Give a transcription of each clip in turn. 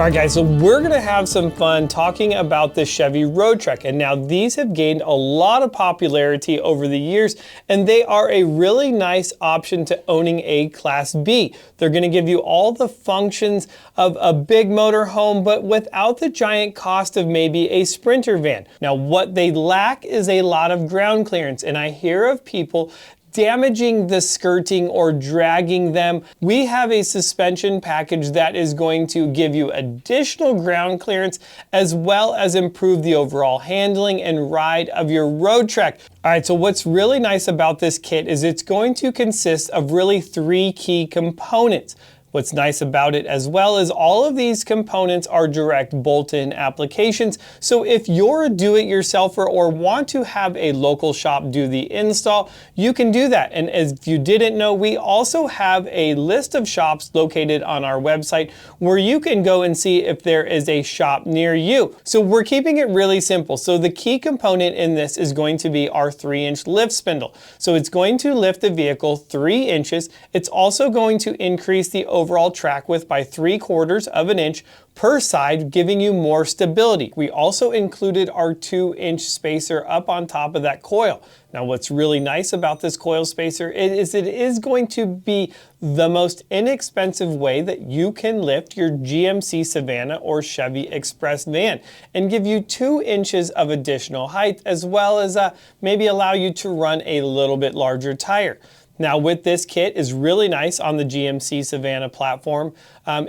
All right guys, so we're gonna have some fun talking about the Chevy Road Trek. And now these have gained a lot of popularity over the years, and they are a really nice option to owning a Class B. They're gonna give you all the functions of a big motorhome, but without the giant cost of maybe a Sprinter van. Now what they lack is a lot of ground clearance, and I hear of people damaging the skirting or dragging them. We have a suspension package that is going to give you additional ground clearance as well as improve the overall handling and ride of your Road Trek. All right, so what's really nice about this kit is it's going to consist of really 3 key components. What's nice about it as well is all of these components are direct bolt-in applications. So if you're a do-it-yourselfer or want to have a local shop do the install, you can do that. And if you didn't know, we also have a list of shops located on our website where you can go and see if there is a shop near you. So we're keeping it really simple. So the key component in this is going to be our 3-inch lift spindle. So it's going to lift the vehicle 3 inches. It's also going to increase the overall track width by 3/4 of an inch per side, giving you more stability. We also included our 2-inch spacer up on top of that coil. Now what's really nice about this coil spacer is it is going to be the most inexpensive way that you can lift your GMC Savannah or Chevy Express van and give you 2 inches of additional height, as well as maybe allow you to run a little bit larger tire. Now with this kit is really nice on the GMC Savannah platform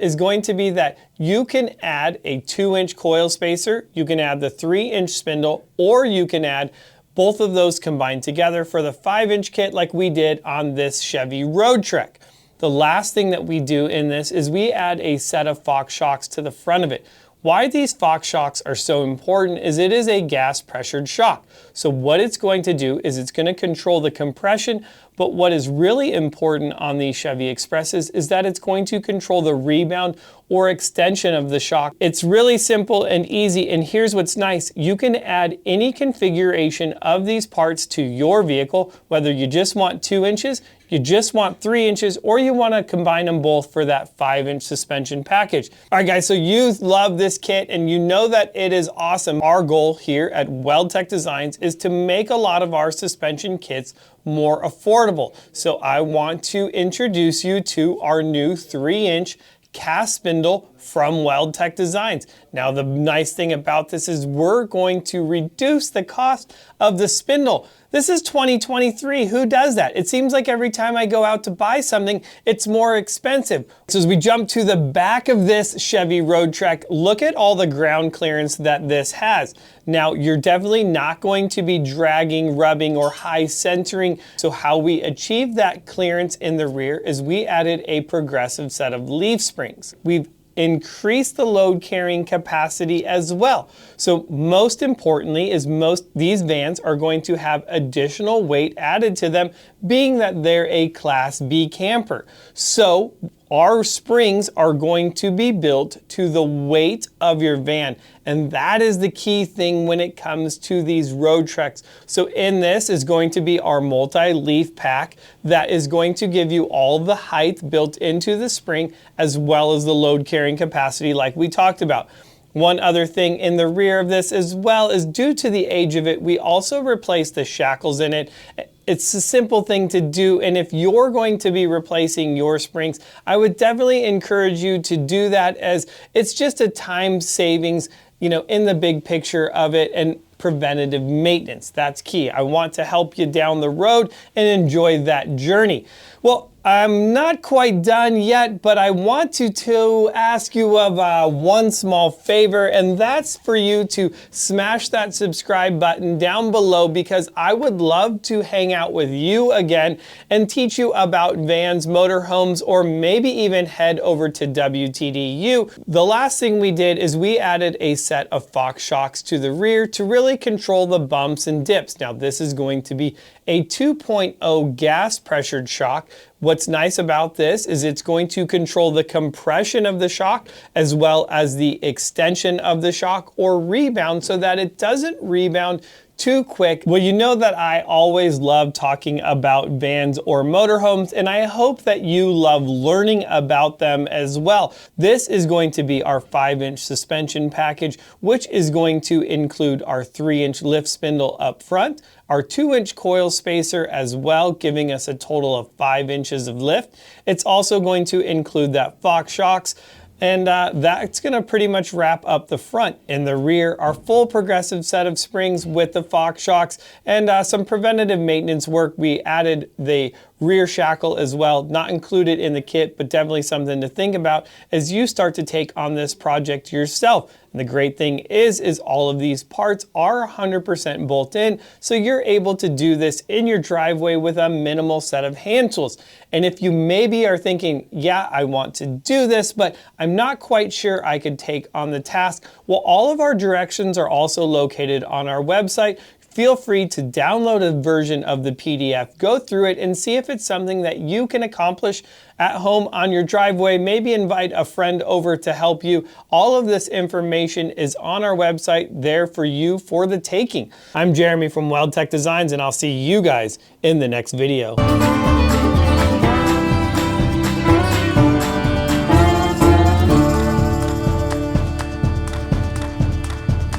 is going to be that you can add a 2-inch coil spacer, you can add the 3-inch spindle, or you can add both of those combined together for the 5-inch kit like we did on this Chevy Road Trek. The last thing that we do in this is we add a set of Fox shocks to the front of it. Why these Fox shocks are so important is it is a gas pressured shock. So what it's going to do is it's going to control the compression, but what is really important on these Chevy Expresses is that it's going to control the rebound or extension of the shock. It's really simple and easy, and here's what's nice. You can add any configuration of these parts to your vehicle, whether you just want 2 inches, you just want 3 inches, or you want to combine them both for that 5-inch suspension package. All right guys, so you love this kit and you know that it is awesome. Our goal here at Weld Tec Designs is to make a lot of our suspension kits more affordable. So I want to introduce you to our new 3-inch cast spindle from Weld Tec Designs. Now the nice thing about this is we're going to reduce the cost of the spindle. This is 2023. Who does that? It seems like every time I go out to buy something, it's more expensive. So as we jump to the back of this Chevy Road Trek, look at all the ground clearance that this has. Now, you're definitely not going to be dragging, rubbing, or high centering. So how we achieve that clearance in the rear is we added a progressive set of leaf springs. We've increase the load carrying capacity as well. So most importantly is these vans are going to have additional weight added to them, being that they're a Class B camper. So our springs are going to be built to the weight of your van. And that is the key thing when it comes to these Road Treks. So in this is going to be our multi-leaf pack that is going to give you all the height built into the spring as well as the load carrying capacity like we talked about. One other thing in the rear of this as well is due to the age of it, we also replaced the shackles in it. It's a simple thing to do, and if you're going to be replacing your springs, I would definitely encourage you to do that, as it's just a time savings, you know, in the big picture of it, and preventative maintenance. That's key. I want to help you down the road and enjoy that journey. Well, I'm not quite done yet, but I want to ask you of one small favor, and that's for you to smash that subscribe button down below, because I would love to hang out with you again and teach you about vans, motorhomes, or maybe even head over to WTDU. The last thing we did is we added a set of Fox shocks to the rear to really control the bumps and dips. Now this is going to be a 2.0 gas pressured shock. What's nice about this is it's going to control the compression of the shock as well as the extension of the shock or rebound, so that it doesn't rebound too quick. Well, you know that I always love talking about vans or motorhomes, and I hope that you love learning about them as well. This is going to be our 5-inch suspension package, which is going to include our 3-inch lift spindle up front, our 2-inch coil spacer as well, giving us a total of 5 inches of lift. It's also going to include that Fox shocks, and that's going to pretty much wrap up the front. In the rear, our full progressive set of springs with the Fox shocks and some preventative maintenance work. We added the rear shackle as well, not included in the kit, but definitely something to think about as you start to take on this project yourself. And the great thing is all of these parts are 100% bolt in, so you're able to do this in your driveway with a minimal set of hand tools. And if you maybe are thinking, yeah, I want to do this, but I'm not quite sure I could take on the task, well, all of our directions are also located on our website. Feel free to download a version of the PDF, go through it, and see if it's something that you can accomplish at home on your driveway. Maybe invite a friend over to help you. All of this information is on our website there for you for the taking. I'm Jeremy from Weld Tec Designs, and I'll see you guys in the next video.